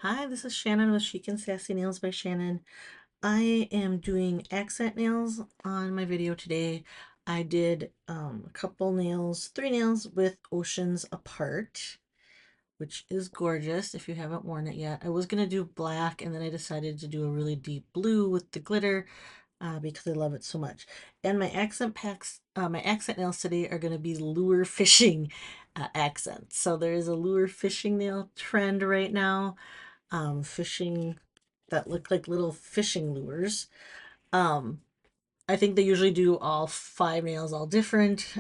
Hi, this is Shannon with Chic and Sassy Nails by Shannon. I am doing accent nails on my video today. I did a couple nails, 3 nails with Oceans Apart, which is gorgeous if you haven't worn it yet. I was going to do black and then I decided to do a really deep blue with the glitter because I love it so much. And my my accent nails today are going to be lure fishing accents. So there is a lure fishing nail trend right now, fishing that look like little fishing lures. Um, I think they usually do all 5 nails all different.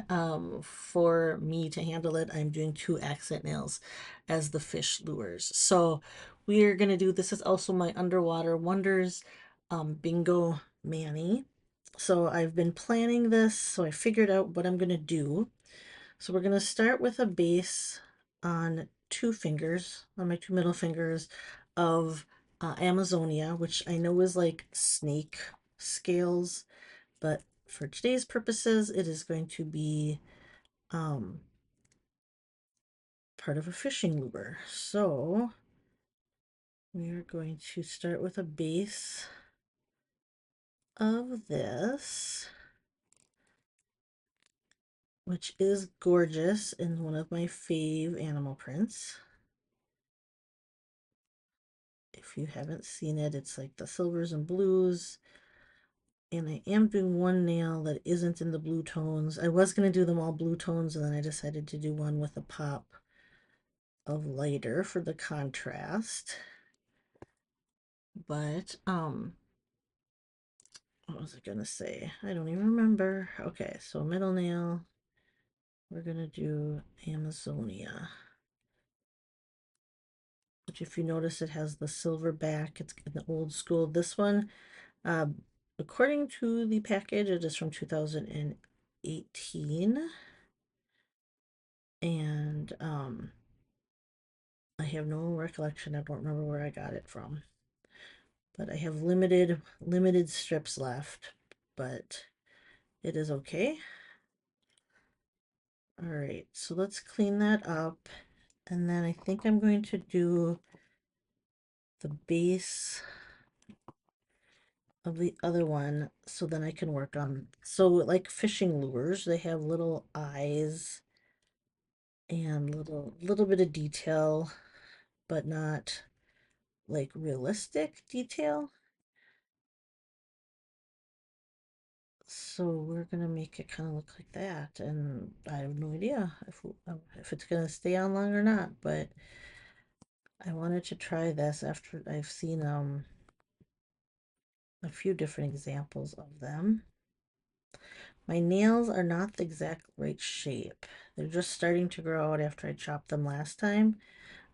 For me to handle it, I'm doing 2 accent nails as the fish lures. So we're gonna do this is also my Underwater Wonders Bingo Mani. So I've been planning this, so I figured out what I'm gonna do. So we're gonna start with a base on 2 fingers, on my 2 middle fingers of Amazonia, which I know is like snake scales, but for today's purposes, it is going to be um, part of a fishing lure. So we are going to start with a base of this, which is gorgeous and one of my fave animal prints. If you haven't seen it, it's like the silvers and blues. And I am doing one nail that isn't in the blue tones. I was going to do them all blue tones, and then I decided to do one with a pop of lighter for the contrast. But, what was I going to say? I don't even remember. Okay, so middle nail, we're going to do Amazonia. Which, if you notice, it has the silver back. It's in the old school. This one, uh, according to the package, it is from 2018. And I have no recollection. I don't remember where I got it from. But I have limited strips left, but it is okay. All right, so let's clean that up. And then I think I'm going to do the base of the other one so then I can work on, so like fishing lures, they have little eyes and little bit of detail, but not like realistic detail. So we're gonna make it kind of look like that, and I have no idea if it's gonna stay on long or not, but I wanted to try this after I've seen a few different examples of them. My nails are not the exact right shape. They're just starting to grow out after I chopped them last time.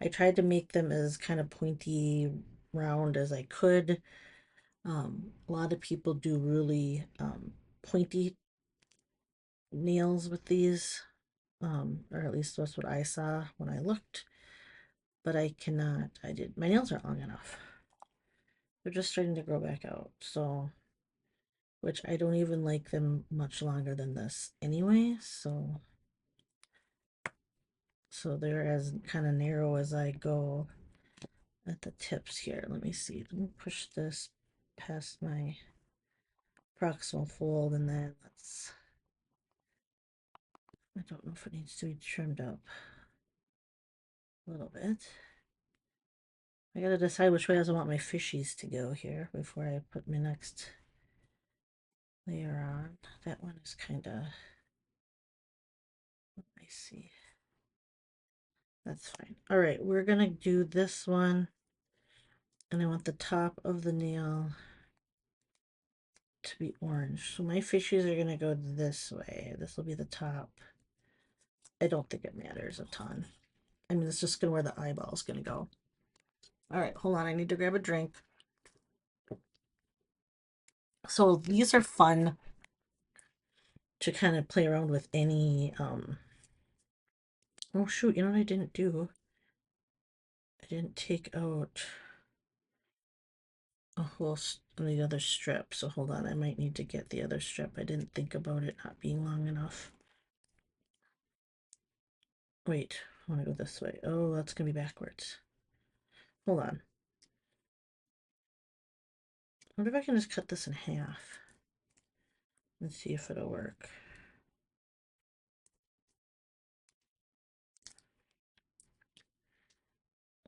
I tried to make them as kind of pointy round as I could. A lot of people do really pointy nails with these, or at least that's what I saw when I looked, but I cannot. My nails aren't long enough. They're just starting to grow back out, so, which I don't even like them much longer than this anyway, so they're as kind of narrow as I go at the tips here. Let me see. Let me push this past my proximal fold, and then I don't know if it needs to be trimmed up a little bit. I gotta decide which way I want my fishies to go here before I put my next layer on. That one is kind of, I see. That's fine. All right, we're gonna do this one, and I want the top of the nail to be orange. So my fishies are gonna go this way. This will be the top. I don't think it matters a ton. I mean, it's just gonna where the eyeball is gonna go. All right, hold on. I need to grab a drink. So these are fun to kind of play around with any, oh shoot, you know what I didn't do? I didn't take out a whole the other strip, so hold on, I might need to get the other strip. I didn't think about it not being long enough. Wait, I want to go this way. Oh, that's gonna be backwards. Hold on. wonder if I can just cut this in half and see if it'll work.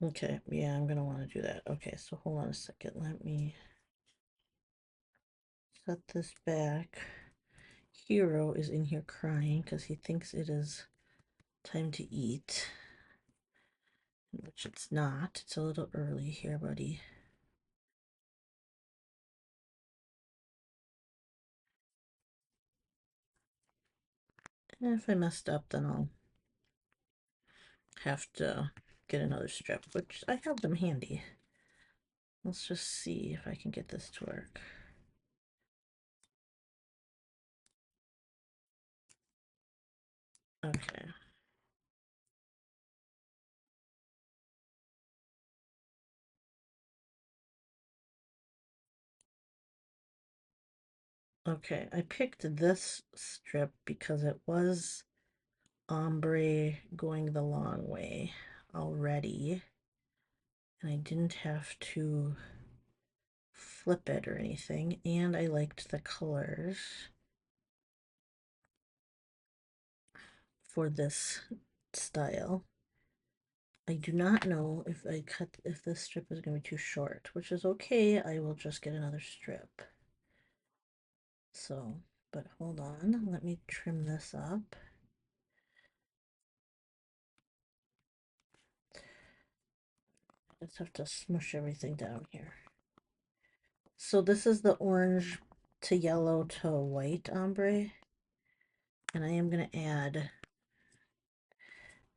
Okay, yeah, I'm gonna want to do that. Okay, so hold on a second. Let me set this back. Hero is in here crying because he thinks it is time to eat, which it's not. It's a little early here, buddy. And if I messed up, then I'll have to get another strip, which I have them handy. Let's just see if I can get this to work. Okay. Okay, I picked this strip because it was ombre going the long way already, and I didn't have to flip it or anything, and I liked the colors for this style. I do not know if if this strip is going to be too short, which is okay. I will just get another strip. So, but hold on, let me trim this up. I just have to smush everything down here. So this is the orange to yellow to white ombre. And I am going to add,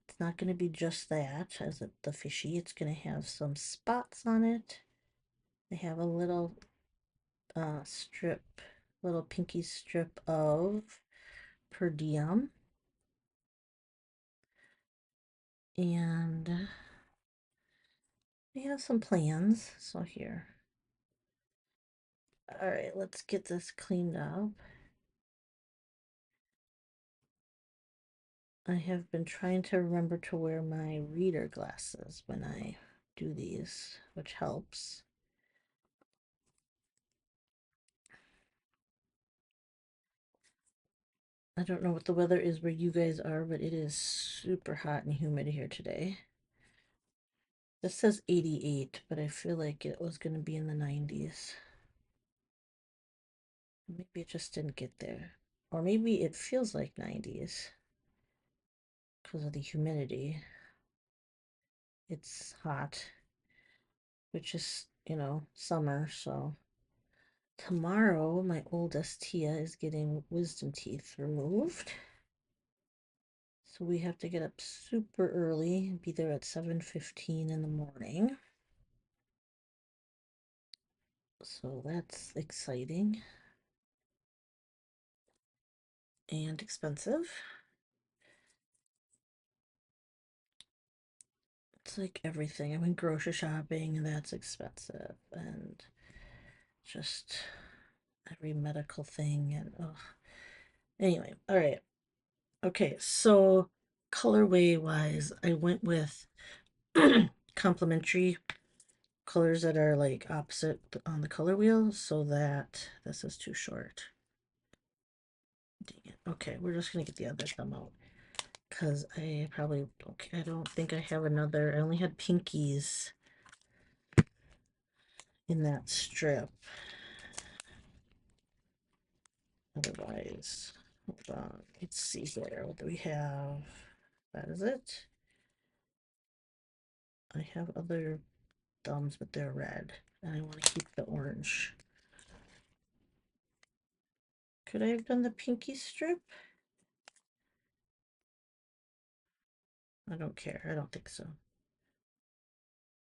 it's not going to be just that as the fishy. It's going to have some spots on it. I have a little strip, little pinky strip of per diem. And we have some plans. So here. All right, let's get this cleaned up. I have been trying to remember to wear my reader glasses when I do these, which helps. I don't know what the weather is where you guys are, but it is super hot and humid here today. This says 88, but I feel like it was going to be in the 90s. Maybe it just didn't get there. Or maybe it feels like 90s because of the humidity. It's hot, which is, you know, summer, so. Tomorrow, my oldest Tia is getting wisdom teeth removed. So we have to get up super early and be there at 7:15 in the morning. So that's exciting and expensive. It's like everything. I went grocery shopping and that's expensive. And just every medical thing. And oh, anyway, all right. Okay, so colorway wise, I went with complementary colors that are like opposite on the color wheel so that this is too short. Dang it. Okay, we're just gonna get the other thumb out because I probably okay. I don't think I have another. I only had pinkies in that strip. Otherwise, hold on. Let's see here. What do we have? That is it. I have other thumbs, but they're red, and I want to keep the orange. Could I have done the pinky strip? I don't care. I don't think so.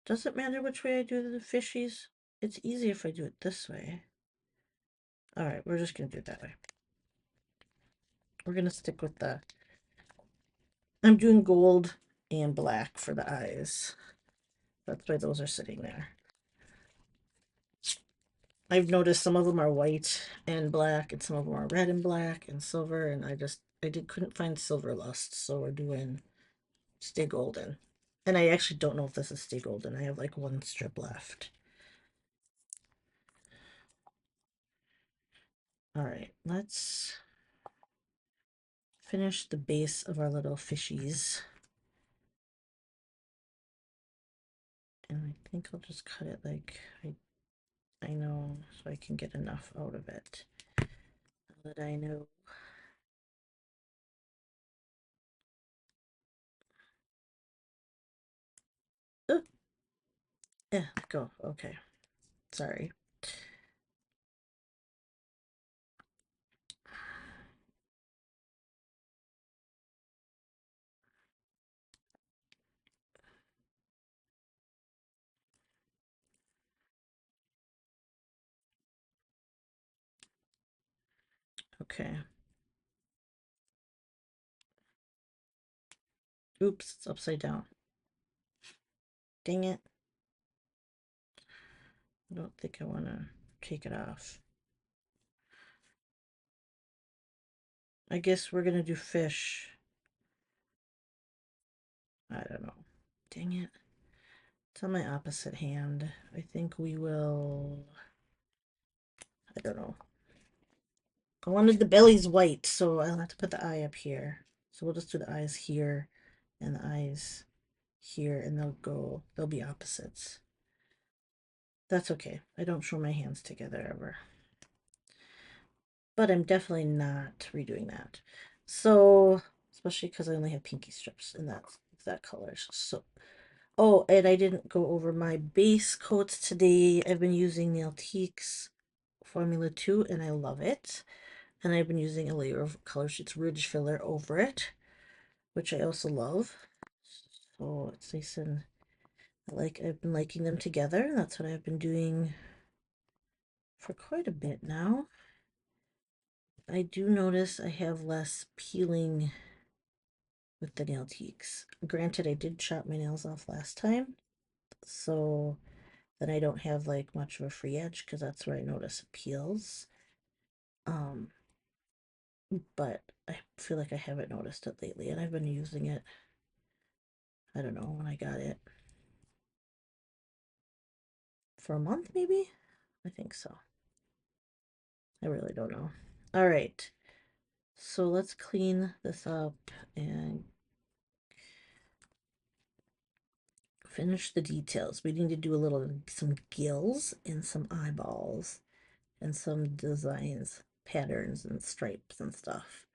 Does it matter which way I do the fishies? It's easy if I do it this way. All right, we're just going to do it that way. We're going to stick with the... I'm doing gold and black for the eyes. That's why those are sitting there. I've noticed some of them are white and black, and some of them are red and black and silver, and couldn't find Silver Lust, so we're doing Stay Golden. And I actually don't know if this is Stay Golden. I have like one strip left. All right, let's finish the base of our little fishies. And I think I'll just cut it like I know, so I can get enough out of it. Now that I know. Oh, yeah, go. Okay. Sorry. Okay. Oops, it's upside down. Dang it. I don't think I want to take it off. I guess we're going to do fish. I don't know. Dang it. It's on my opposite hand. I think we will... I don't know. I wanted the bellies white, so I'll have to put the eye up here. So we'll just do the eyes here and the eyes here, and they'll be opposites. That's okay. I don't show my hands together ever. But I'm definitely not redoing that. So, especially because I only have pinky strips in that color. So, oh, and I didn't go over my base coats today. I've been using Nailtique's Formula 2, and I love it. And I've been using a layer of Color Sheets Ridge Filler over it, which I also love. So it's nice and I've been liking them together. That's what I've been doing for quite a bit now. I do notice I have less peeling with the Nailtiques. Granted, I did chop my nails off last time, so then I don't have like much of a free edge because that's where I notice it peels. Um, but I feel like I haven't noticed it lately, and I've been using it. I don't know when I got it for a month, maybe. I think so. I really don't know. All right, so let's clean this up and finish the details. We need to do some gills and some eyeballs and some designs, patterns and stripes and stuff.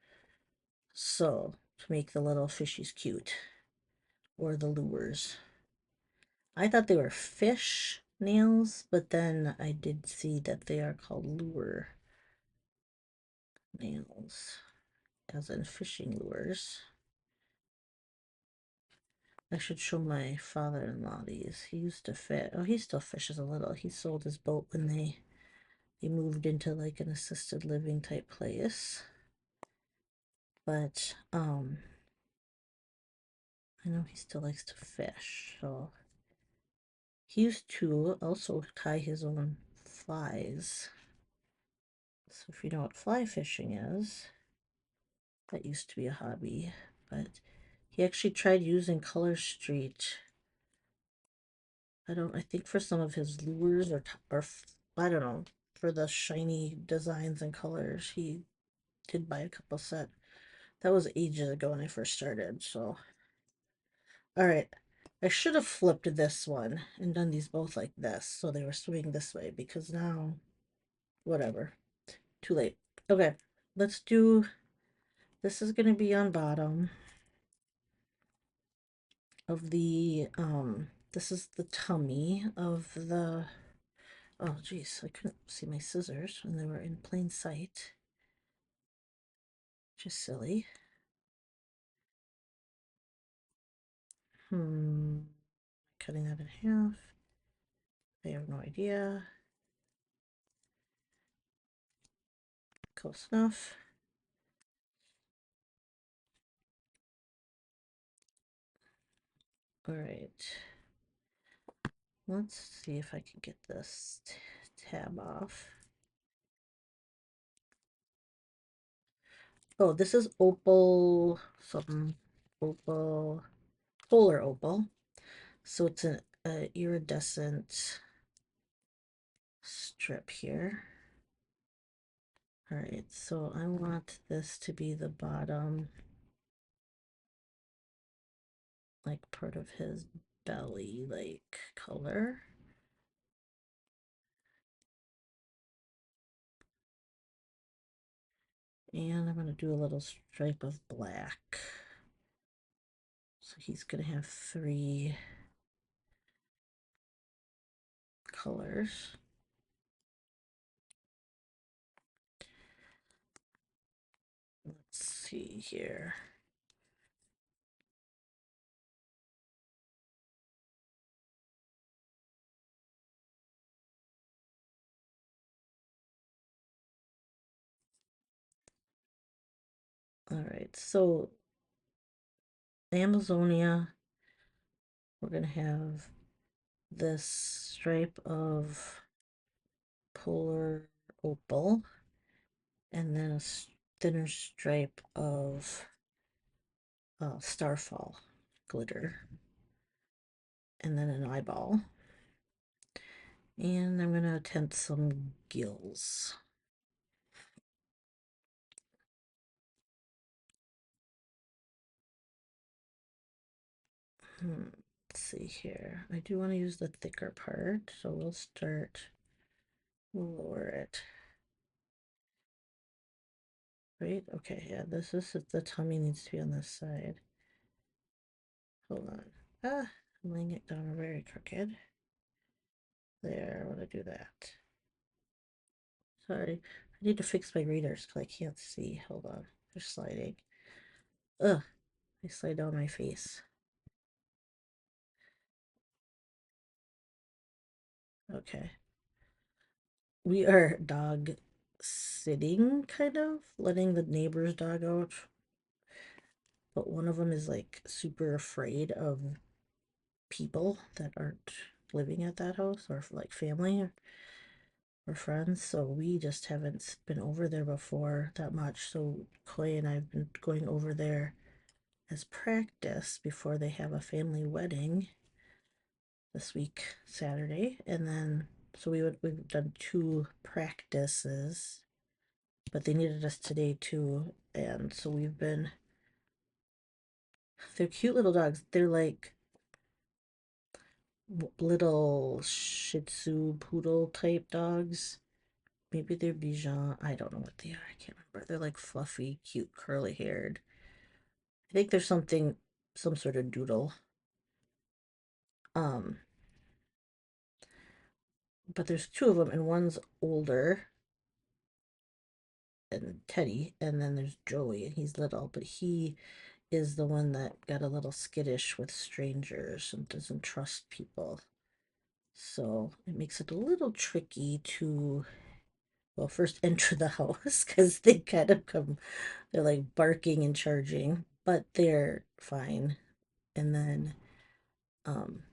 So to make the little fishies cute, or the lures. I thought they were fish nails, but then I did see that they are called lure nails, as in fishing lures. I should show my father-in-law these. He used to fish. Oh, he still fishes a little. He sold his boat when they moved into like an assisted living type place. But I know he still likes to fish, so he used to also tie his own flies. So if you know what fly fishing is, that used to be a hobby. But he actually tried using Color Street. I think for some of his lures or I don't know, for the shiny designs and colors, he did buy a couple set. That was ages ago when I first started, so. All right. I should have flipped this one and done these both like this, so they were swimming this way, because now, whatever. Too late. Okay, let's do, this is going to be on bottom of the, this is the tummy of the, oh geez, I couldn't see my scissors when they were in plain sight. Just silly. Cutting that in half. I have no idea. Close enough. All right. Let's see if I can get this tab off. Oh, this is opal, something, opal, polar opal. So it's an iridescent strip here. All right, so I want this to be the bottom, like part of his belly, like color. And I'm going to do a little stripe of black. So he's going to have 3 colors. Let's see here. All right, so Amazonia, we're going to have this stripe of polar opal and then a thinner stripe of starfall glitter and then an eyeball. And I'm going to tint some gills. Let's see here. I do want to use the thicker part, so we'll lower it. Right? Okay, yeah, this is the tummy needs to be on this side. Hold on. Ah, I'm laying it down very crooked. There, I want to do that. Sorry, I need to fix my readers because I can't see. Hold on, they're sliding. Ugh, they slide down my face. Okay. We are dog sitting, kind of, letting the neighbor's dog out. But one of them is like super afraid of people that aren't living at that house or like family or friends. So we just haven't been over there before that much. So Clay and I have been going over there as practice before they have a family wedding this week, Saturday. And then so we've done 2 practices, but they needed us today too. And so they're cute little dogs. They're like little Shih Tzu poodle type dogs. Maybe they're Bichon. I don't know what they are. I can't remember. They're like fluffy, cute, curly haired. I think there's some sort of doodle. Um, but there's 2 of them, and one's older and Teddy, and then there's Joey, and he's little, but he is the one that got a little skittish with strangers and doesn't trust people. So it makes it a little tricky to, well, first enter the house because they kind of they're like barking and charging, but they're fine. And then um,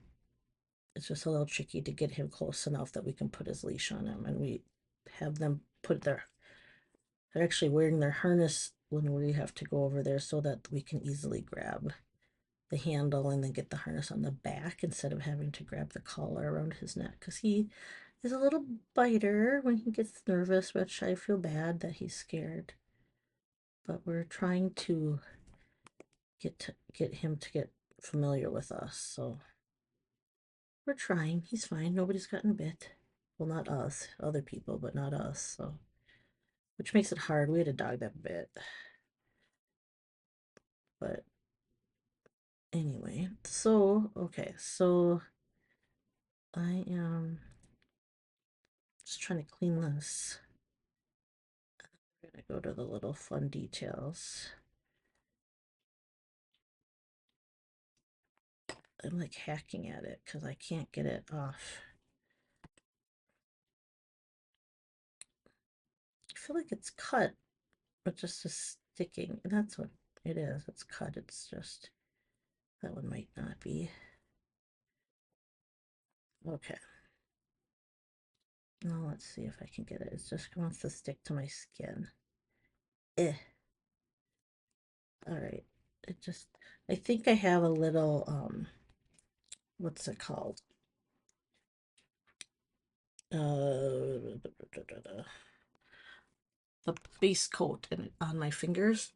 it's just a little tricky to get him close enough that we can put his leash on him. And we have them they're actually wearing their harness when we have to go over there so that we can easily grab the handle and then get the harness on the back instead of having to grab the collar around his neck because he is a little biter when he gets nervous, which I feel bad that he's scared. But we're trying to get him to get familiar with us, so we're trying. He's fine. Nobody's gotten bit. Well, not us, other people, but not us, so which makes it hard. We had a dog that bit. But anyway, so okay, so I am just trying to clean this. I'm gonna go to the little fun details. I'm like hacking at it because I can't get it off. I feel like it's cut, but just is sticking. And that's what it is. It's cut. It's just that one might not be. Okay. Now let's see if I can get it. It just wants to stick to my skin. Eh. All right. I think I have a little, what's it called? Uh, the base coat on my fingers,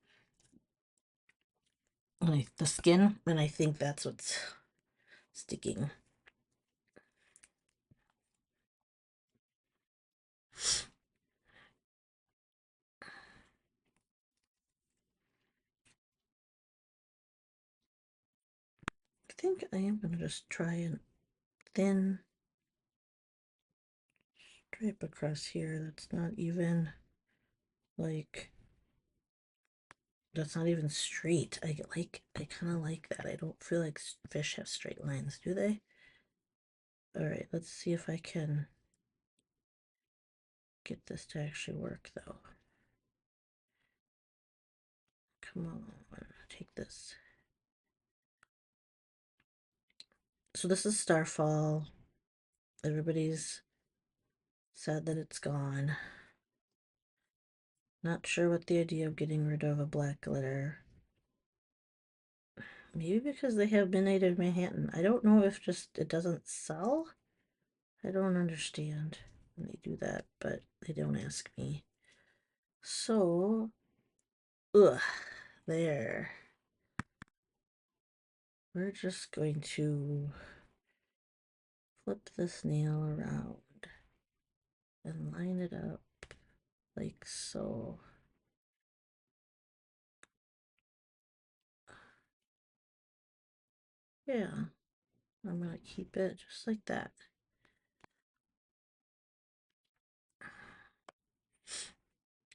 and the skin, and I think that's what's sticking. I think I am going to just try and thin stripe across here. That's not even like, that's not even straight. I kind of like that. I don't feel like fish have straight lines, do they? All right, let's see if I can get this to actually work though. Come on, take this. So this is Starfall. Everybody's sad that it's gone. Not sure what the idea of getting rid of a black glitter. Maybe because they have Midnight of Manhattan. I don't know if just it doesn't sell. I don't understand when they do that, but they don't ask me. So, ugh, there. We're just going to flip this nail around and line it up like so. Yeah, I'm gonna keep it just like that.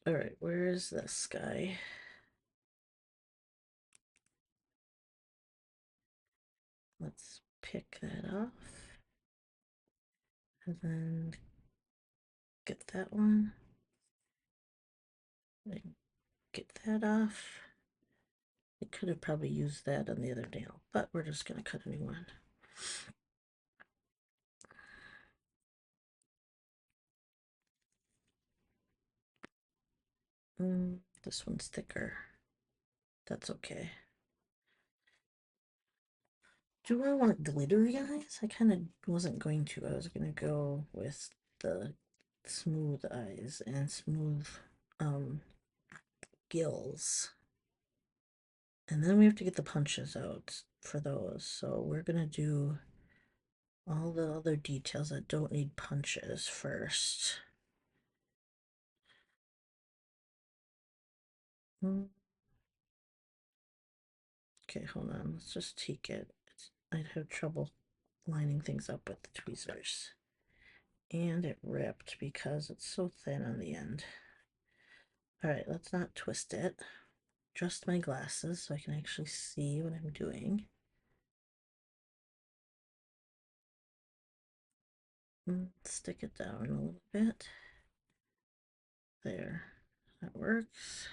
All right, where is this guy? Let's pick that off. And then get that one. And get that off. I could have probably used that on the other nail, but we're just going to cut a new one. This one's thicker. That's okay. Do I want glittery eyes? I kind of wasn't going to. I was going to go with the smooth eyes and smooth gills. And then we have to get the punches out for those. So we're going to do all the other details that don't need punches first. Okay, hold on. Let's just take it. I'd have trouble lining things up with the tweezers. And it ripped because it's so thin on the end. All right, let's not twist it. Adjust my glasses so I can actually see what I'm doing. Stick it down a little bit. There, that works.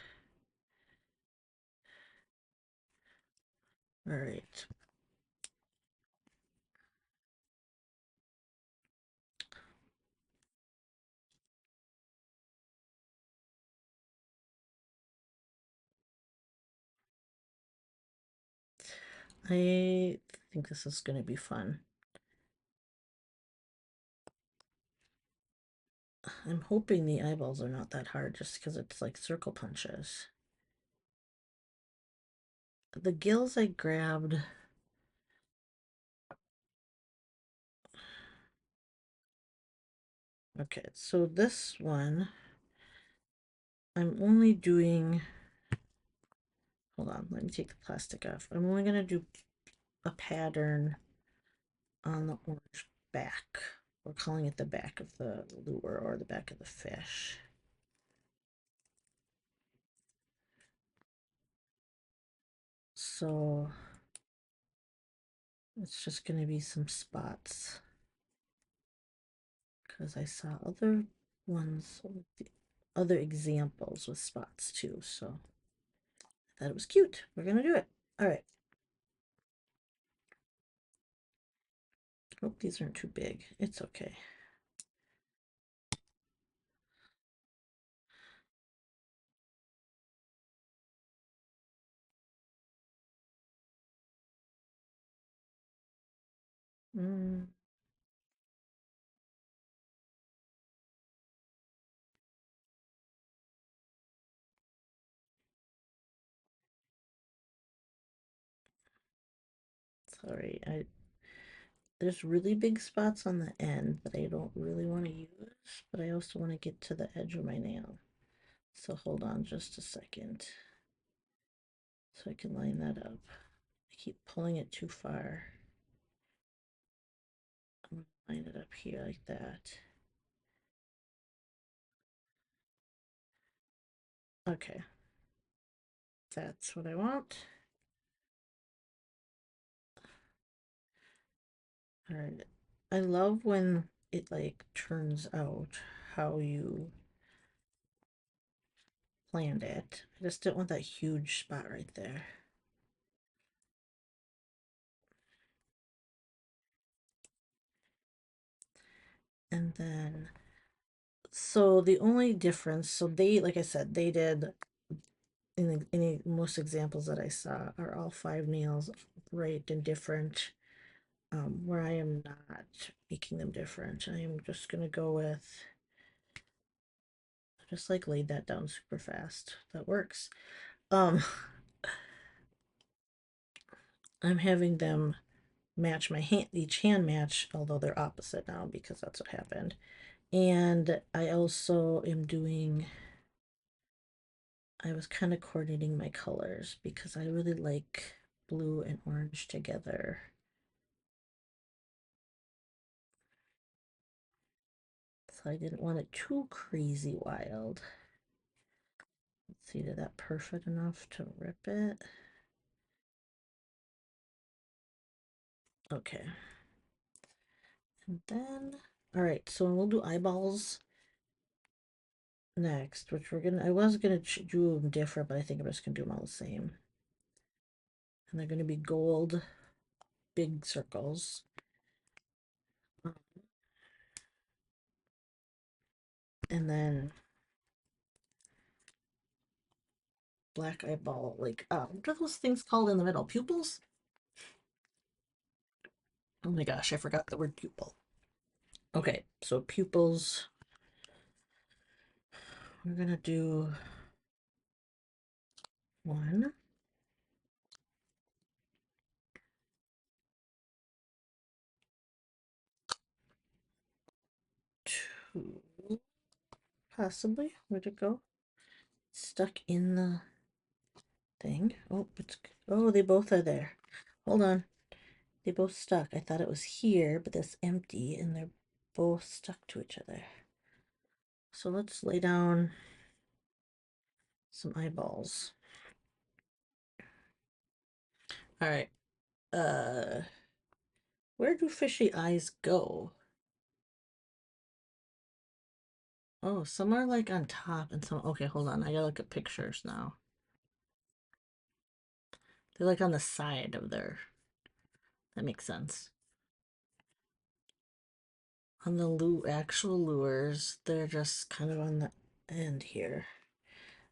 All right. I think this is going to be fun. I'm hoping the eyeballs are not that hard just because it's like circle punches. The gills I grabbed. Okay, so this one, I'm only doing, hold on, let me take the plastic off. I'm only going to do a pattern on the orange back. We're calling it the back of the lure or the back of the fish. So it's just going to be some spots because I saw other ones, other examples with spots too. So I thought it was cute. We're going to do it. All right. Hope these aren't too big. It's okay. Mm. Sorry, there's really big spots on the end that I don't really want to use, but I also want to get to the edge of my nail. So hold on just a second so I can line that up. I keep pulling it too far. I'm going to line it up here like that. Okay. That's what I want. All right. I love when it like turns out how you planned it. I just didn't want that huge spot right there. And then, so the only difference, so they, like I said, they did, in most examples that I saw, are all 5 nails right and different, where I am not making them different. I am just going to go with, just like laid that down super fast. That works. Um, I'm having them match my hand, each hand match, although they're opposite now because that's what happened. And I also am doing, I was kind of coordinating my colors because I really like blue and orange together. So I didn't want it too crazy wild. Let's see, did that perfect enough to rip it? Okay. And then, all right, so we'll do eyeballs next, which I was gonna do them different, but I think I'm just gonna do them all the same. And they're gonna be gold, big circles. And then black eyeball, like, what are those things called in the middle? Pupils? Oh my gosh, I forgot the word pupil. Okay, so pupils, we're gonna do 1, 2, possibly. Where'd it go? Stuck in the thing. Oh, oh, they both are there. Hold on. They both stuck. I thought it was here, but that's empty, and they're both stuck to each other. So let's lay down some eyeballs. All right. Where do fishy eyes go? Oh, some are like on top and some, okay, hold on. I gotta look at pictures now. They're like on the side of their, that makes sense. On the actual lures, they're just kind of on the end here.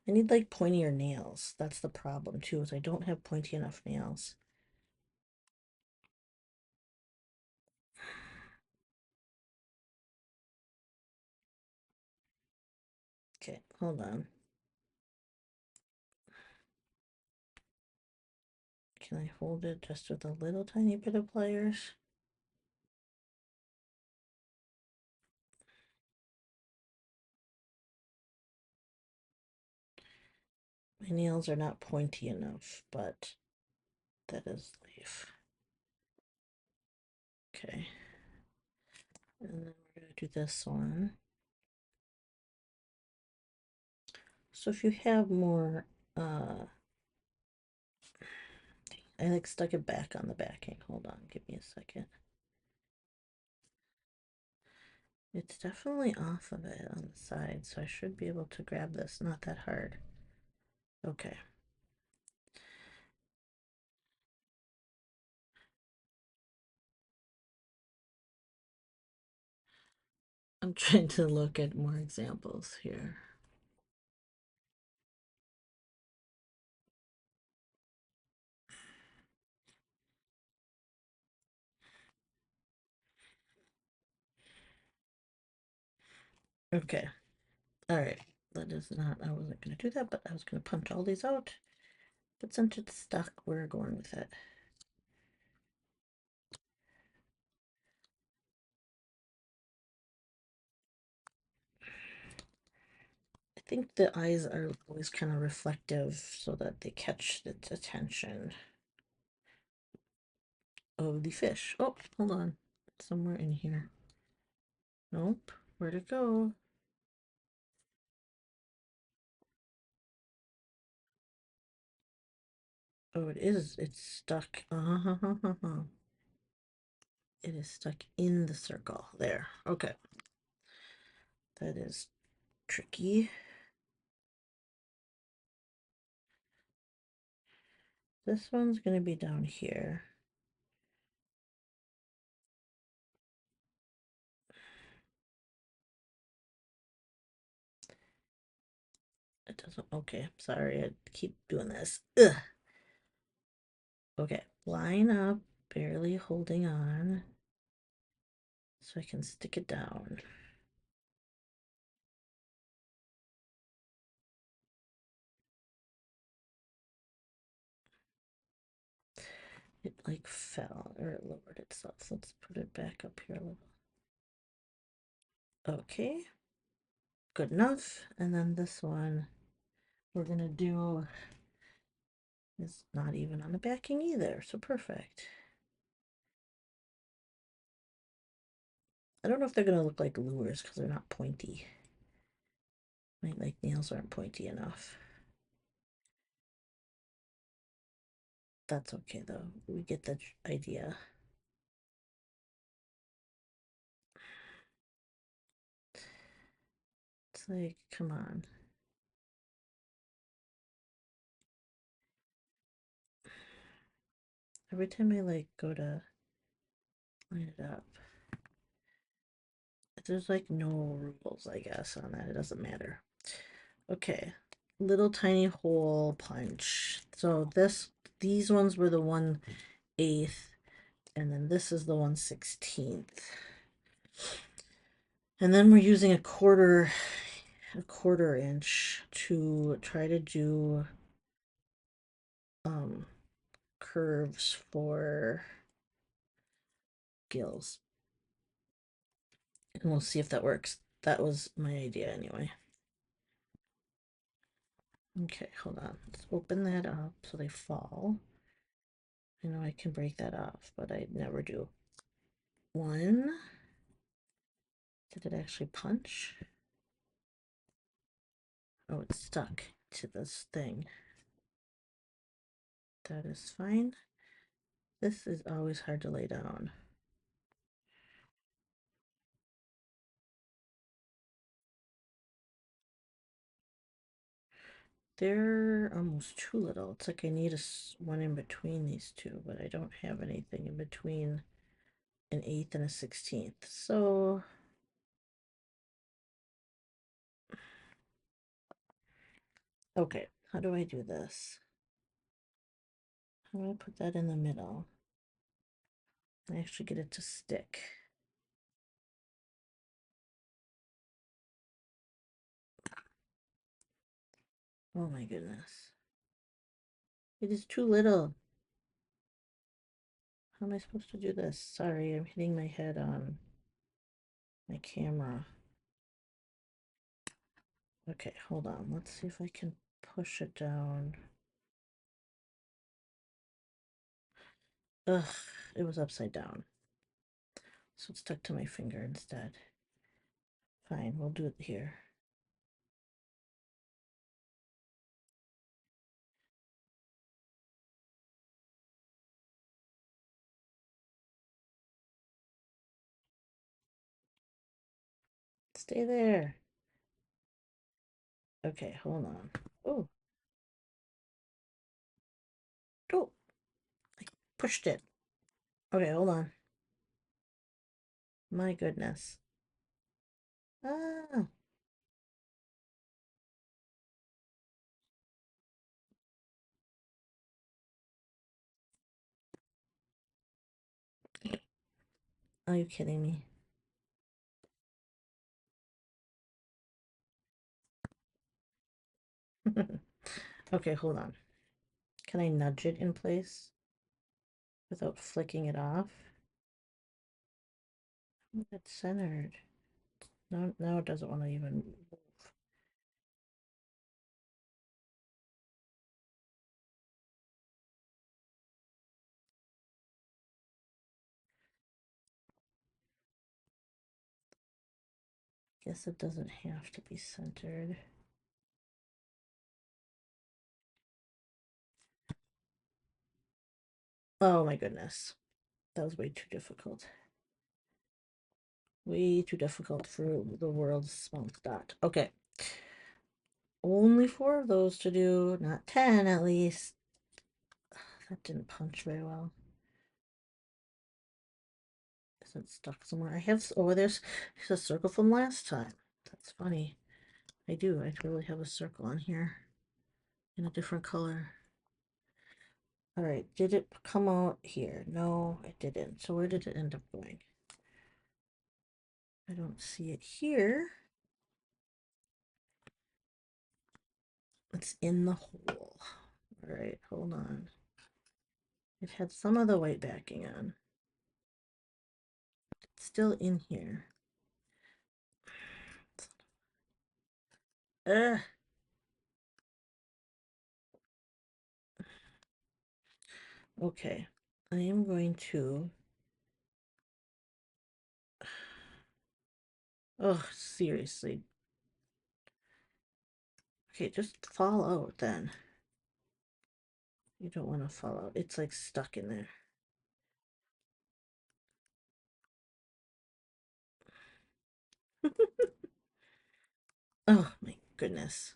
I need like pointier nails. That's the problem too, is I don't have pointy enough nails. Okay, hold on. Can I hold it just with a little tiny bit of pliers? My nails are not pointy enough, but that is life. Okay. And then we're going to do this one. So if you have more, I like stuck it back on the backing. Hold on, give me a second. It's definitely off of it on the side, so I should be able to grab this. Not that hard. Okay. I'm trying to look at more examples here. Okay. All right. That is not, I wasn't going to do that, but I was going to punch all these out. But since it's stuck, we're going with it. think the eyes are always kind of reflective so that they catch the attention of the fish. Oh, hold on. Somewhere in here. Nope. Where'd it go? Oh, it is. It's stuck. It is stuck in the circle. There. Okay. That is tricky. This one's going to be down here. It doesn't. Okay. Sorry. I keep doing this. Ugh. Okay. Line up. Barely holding on. So I can stick it down. It like fell or it lowered itself. Let's put it back up here a little. Okay. Good enough. And then this one we're going to do is not even on the backing either. So perfect. I don't know if they're going to look like lures because they're not pointy. My like nails aren't pointy enough. That's okay though. We get the idea. It's like, come on. Every time I like go to line it up, there's like no rules, I guess, on that. It doesn't matter. Okay. Little tiny hole punch. So these ones were the 1/8, and then this is the 1/16. And then we're using a quarter inch to try to do curves for gills. And we'll see if that works. That was my idea anyway. Okay, hold on. Let's open that up so they fall. I know I can break that off, but I never do. One. Did it actually punch? Oh, it's stuck to this thing. That is fine. This is always hard to lay down. They're almost too little. It's like I need one in between these two, but I don't have anything in between an 1/8 and a 16th. So okay, how do I do this? How do I put that in the middle and actually get it to stick? Oh my goodness. It is too little. How am I supposed to do this? Sorry, I'm hitting my head on my camera. Okay, hold on. Let's see if I can push it down. Ugh, it was upside down. So it's stuck to my finger instead. Fine, we'll do it here. Stay there. Okay, hold on. Oh, oh, I pushed it. Okay, hold on. My goodness. Ah, are you kidding me? Okay, hold on. Can I nudge it in place without flicking it off? It's centered. No, now it doesn't want to even move. Guess it doesn't have to be centered. Oh my goodness. That was way too difficult. Way too difficult for the world's smallest dot. Okay. Only 4 of those to do, not 10 at least. That didn't punch very well. Is it stuck somewhere? I have, oh, there's a circle from last time. That's funny. I do. I totally have a circle on here in a different color. All right. Did it come out here? No, it didn't. So where did it end up going? I don't see it here. It's in the hole. All right, hold on. It had some of the white backing on. It's still in here. Ugh. Okay, I am going to. Oh, seriously. Okay, just fall out then. You don't want to fall out. It's like stuck in there. Oh my goodness.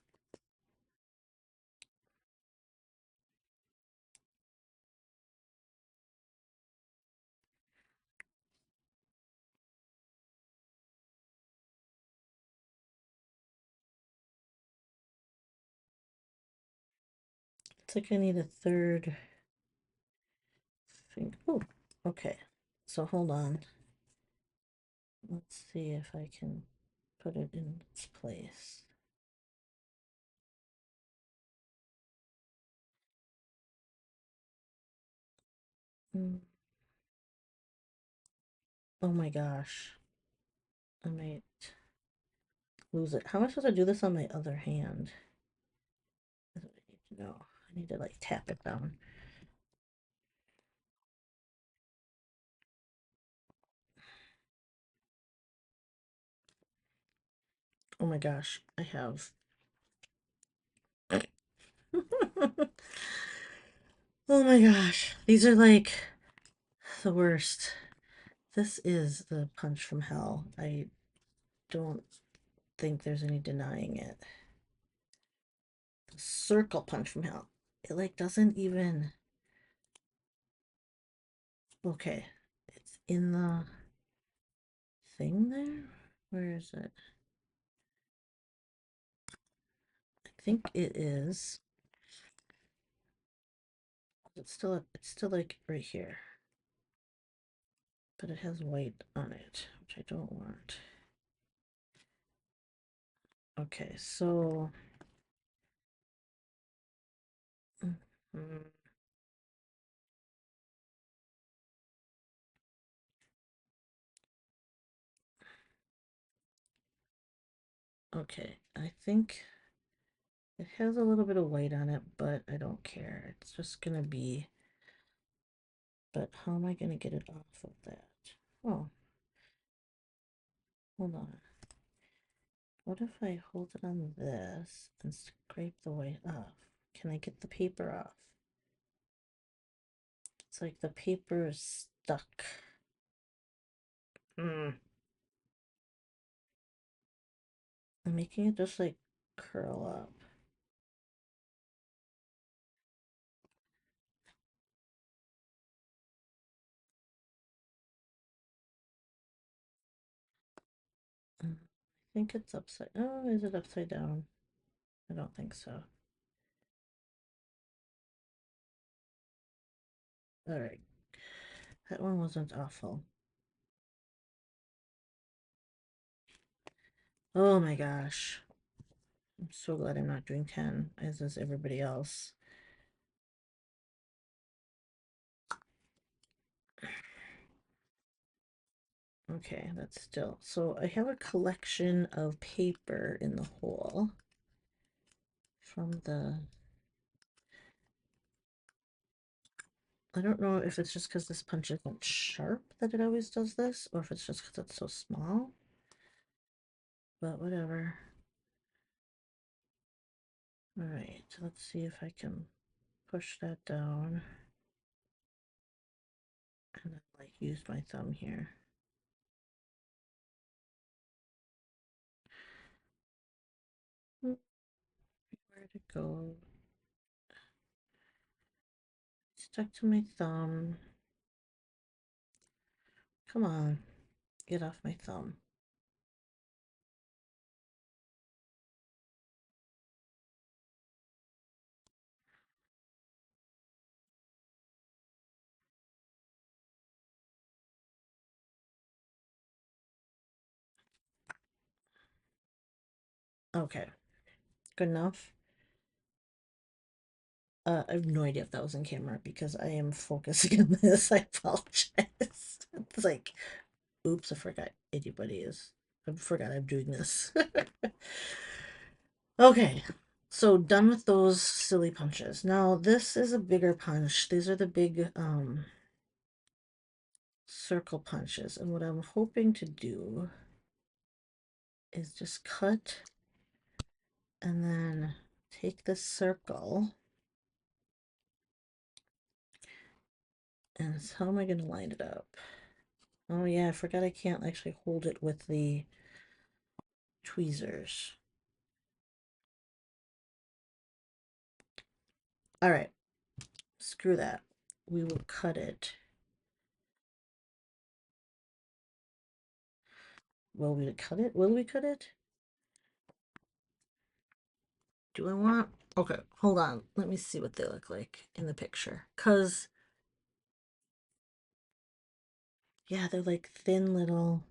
It's like I need a third finger. Oh, okay. So hold on. Let's see if I can put it in its place. Oh my gosh. I might lose it. How am I supposed to do this on my other hand? That's what I need to know. I need to like tap it down. Oh my gosh, I have. Oh my gosh, these are like the worst. This is the punch from hell. I don't think there's any denying it. The circle punch from hell. It like doesn't even. Okay, it's in the thing there. Where is it? I think it is. It's still like right here. But it has white on it, which I don't want. Okay, so mm, okay, I think it has a little bit of white on it, but I don't care. It's just gonna be, but how am I gonna get it off of that? Oh, hold on. What if I hold it on this and scrape the white off? Can I get the paper off? It's like the paper is stuck. I'm making it just like curl up. I think it's upside. Oh, is it upside down? I don't think so. All right. That one wasn't awful. Oh my gosh. I'm so glad I'm not doing 10, as is everybody else. Okay, that's still. So I have a collection of paper in the hole from the. I don't know if it's just because this punch isn't sharp that it always does this, or if it's just because it's so small. but whatever. All right, let's see if I can push that down and then like use my thumb here. Where'd it go? Stuck to my thumb. Come on, get off my thumb. Okay, good enough. I have no idea if that was in camera because I am focusing on this. I apologize. It's like, oops, I forgot anybody is. I forgot I'm doing this. Okay, so done with those silly punches. Now this is a bigger punch. These are the big circle punches. And what I'm hoping to do is just cut and then take this circle. And how am I going to line it up? Oh yeah, I forgot I can't actually hold it with the tweezers. All right, screw that. We will cut it. Will we cut it? Will we cut it? Do I want? Okay, hold on. Let me see what they look like in the picture. Because, yeah, they're like thin little.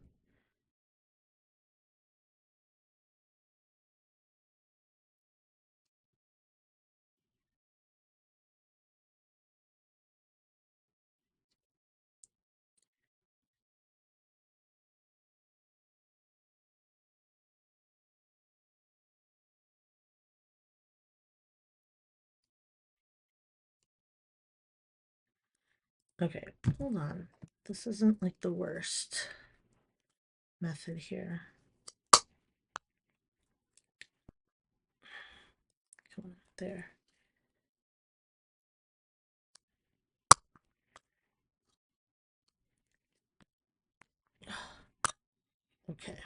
Okay, hold on. This isn't like the worst method here. Come on, there. Okay.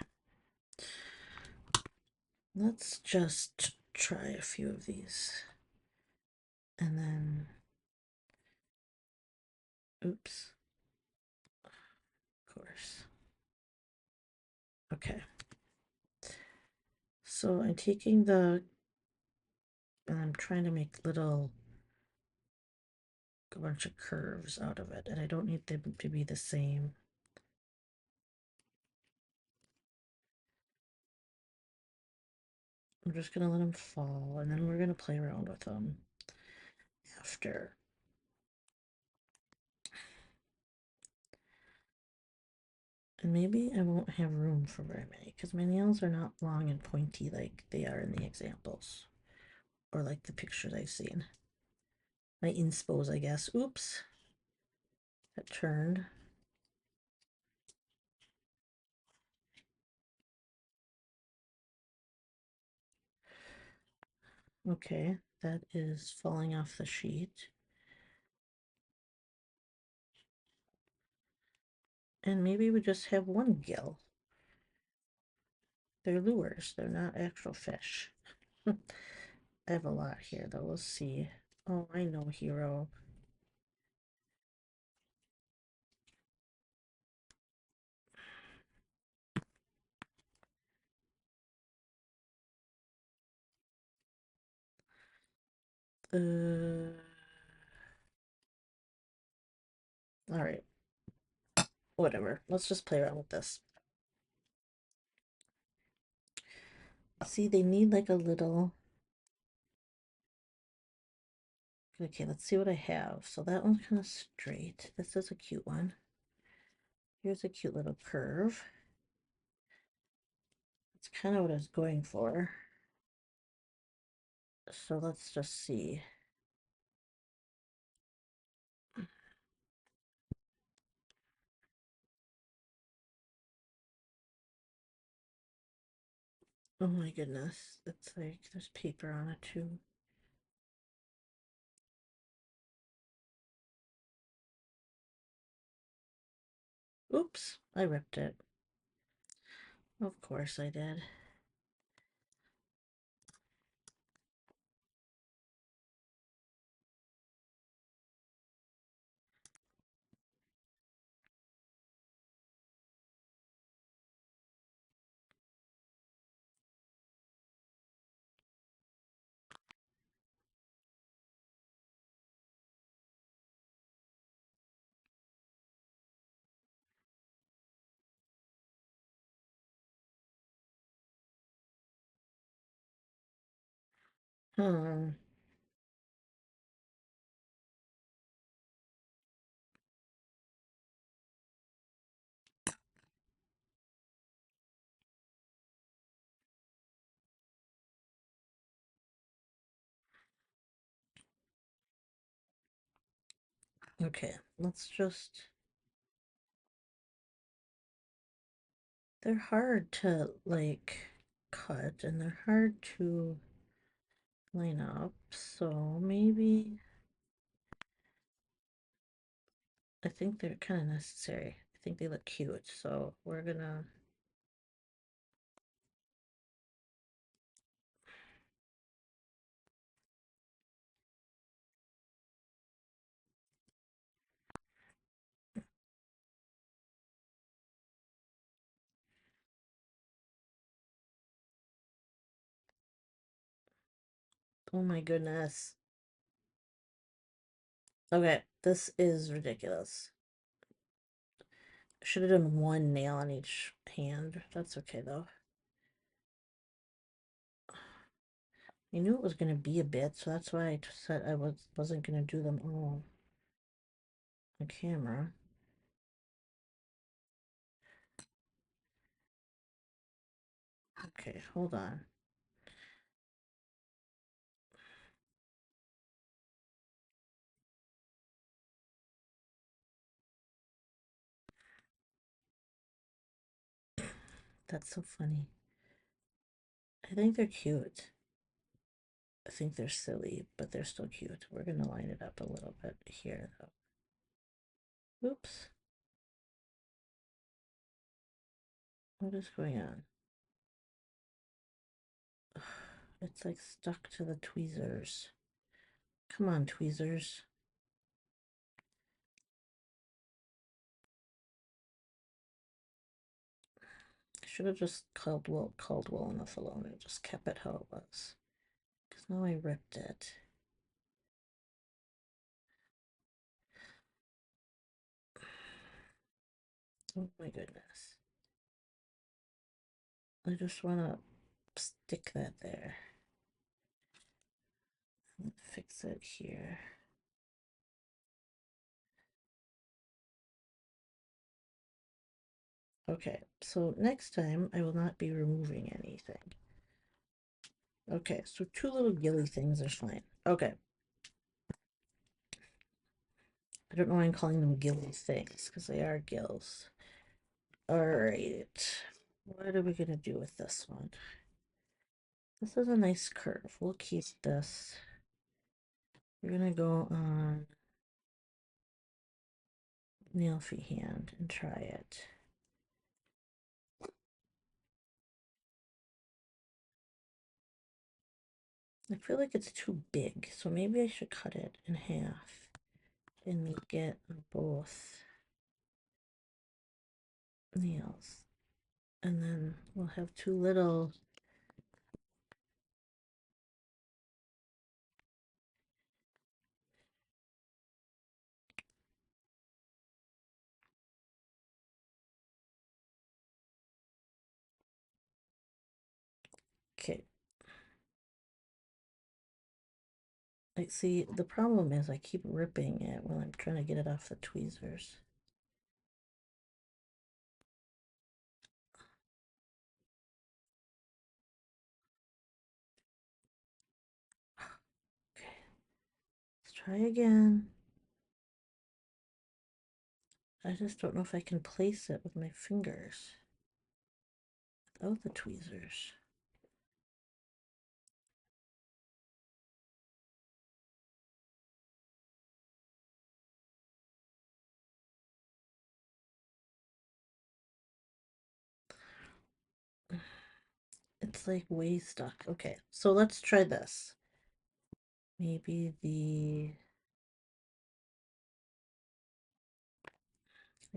Let's just try a few of these. And then, oops. Of course. Okay. So I'm taking and I'm trying to make a bunch of curves out of it, and I don't need them to be the same. I'm just gonna let them fall, and then we're gonna play around with them after. And maybe I won't have room for very many, because my nails are not long and pointy like they are in the examples, or like the pictures I've seen. My inspos, I guess. Oops. That turned. Okay, that is falling off the sheet. And maybe we just have one gill. They're lures, they're not actual fish. I have a lot here though, let's see. Oh, I know, Hero. Alright. Whatever. Let's just play around with this. See, they need like a little... Okay, let's see what I have. So that one's kind of straight. This is a cute one. Here's a cute little curve. That's kind of what I was going for. So let's just see. Oh my goodness. It's like there's paper on it too. Oops, I ripped it. Of course I did. Hmm. Okay, let's just... They're hard to, like, cut, and they're hard to line up, so maybe... I think they're kind of necessary. I think they look cute, so we're gonna... Oh my goodness. Okay, this is ridiculous. Should have done one nail on each hand. That's okay though. I knew it was gonna be a bit, so that's why I said I wasn't gonna do them all on camera. Okay, hold on. That's so funny. I think they're cute. I think they're silly, but they're still cute. We're gonna line it up a little bit here though. Oops. What is going on? It's like stuck to the tweezers. Come on, tweezers. I should have just called well enough alone and just kept it how it was. Because now I ripped it. Oh my goodness. I just want to stick that there. And fix it here. Okay, so next time I will not be removing anything. Okay, so two little gilly things are fine. Okay. I don't know why I'm calling them gilly things, because they are gills. Alright. What are we going to do with this one? This is a nice curve. We'll keep this. We're going to go on nail free hand and try it. I feel like it's too big, so maybe I should cut it in half and make it both nails. And then we'll have two little... Okay. I see, the problem is I keep ripping it when I'm trying to get it off the tweezers. Okay, let's try again. I just don't know if I can place it with my fingers without the tweezers. It's like way stuck. Okay, so let's try this. Maybe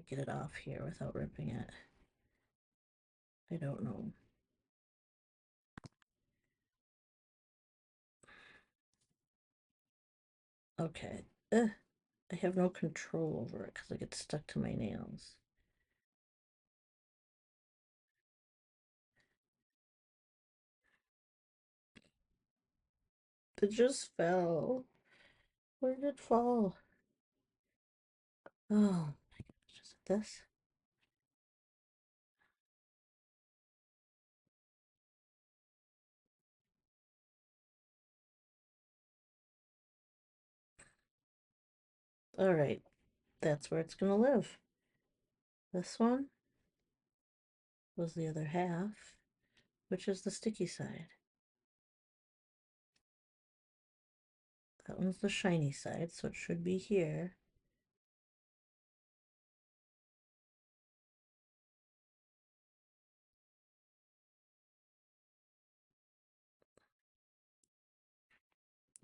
get it off here without ripping it. I don't know. Okay. Ugh. I have no control over it because it gets stuck to my nails. It just fell. Where did it fall? Oh my gosh, is it this? Alright, that's where it's gonna live. This one was the other half, which is the sticky side. That one's the shiny side, so it should be here.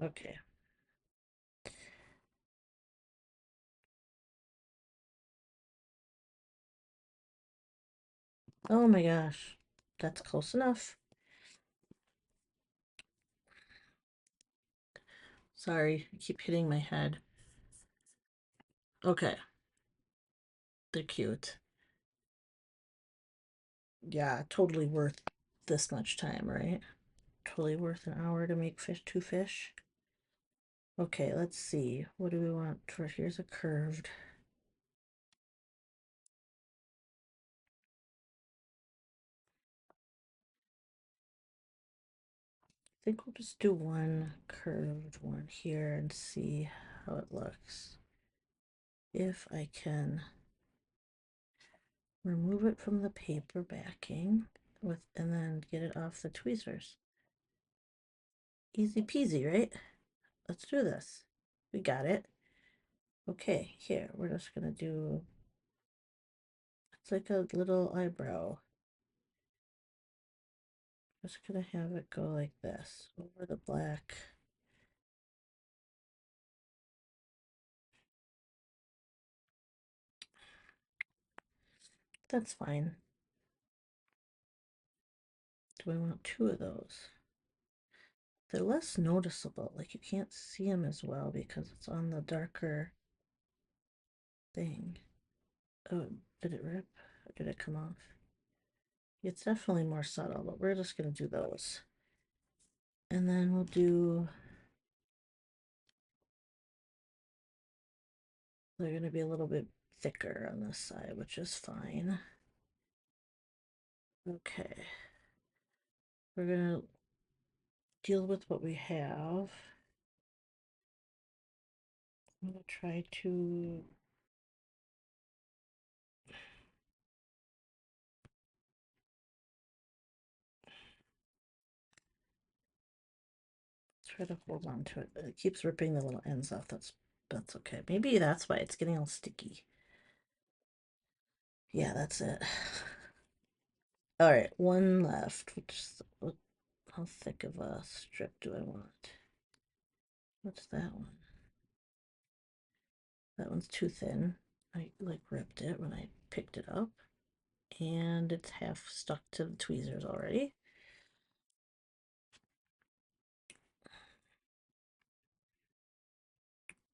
Okay. Oh my gosh. That's close enough. Sorry, I keep hitting my head. Okay. They're cute. Yeah, totally worth this much time, right? Totally worth an hour to make two fish. Okay, let's see. What do we want for? Here's a curved. I think we'll just do one curved one here and see how it looks. If I can remove it from the paper backing and then get it off the tweezers. Easy peasy, right? Let's do this. We got it. Okay, here, we're just gonna do, it's like a little eyebrow. Just gonna have it go like this over the black. That's fine. Do I want two of those? They're less noticeable, like you can't see them as well because it's on the darker thing. Oh, did it rip? Or did it come off? It's definitely more subtle, but we're just gonna do those. And then we'll do, they're gonna be a little bit thicker on this side, which is fine. Okay. We're gonna deal with what we have. I'm gonna try to hold on to it. It keeps ripping the little ends off. That's okay. Maybe that's why it's getting all sticky. Yeah, that's it. All right, one left. How thick of a strip do I want? What's that one? That one's too thin. I like ripped it when I picked it up, and it's half stuck to the tweezers already.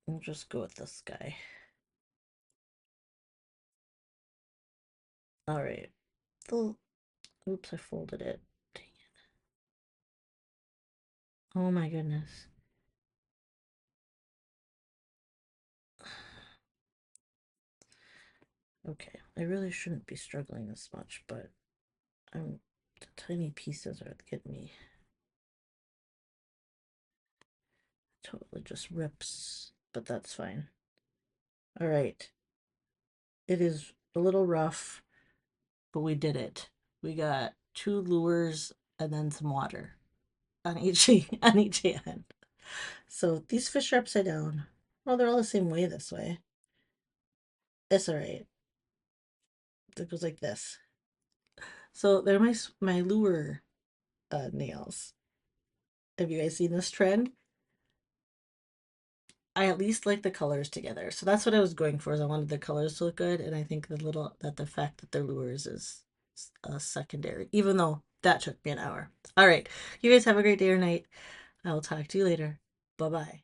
We'll just go with this guy. All right. Oops, I folded it. Dang it. Oh my goodness. Okay, I really shouldn't be struggling this much, but the tiny pieces are getting me. Totally just rips, but that's fine. All right. It is a little rough, but we did it. We got two lures and then some water on each on each hand. So these fish are upside down. Well, they're all the same way this way. It's all right. It goes like this. So they're my lure nails. Have you guys seen this trend? I at least like the colors together. So that's what I was going for, is I wanted the colors to look good, and I think the fact that they're lures is secondary, even though that took me an hour. All right. You guys have a great day or night. I will talk to you later. Bye-bye.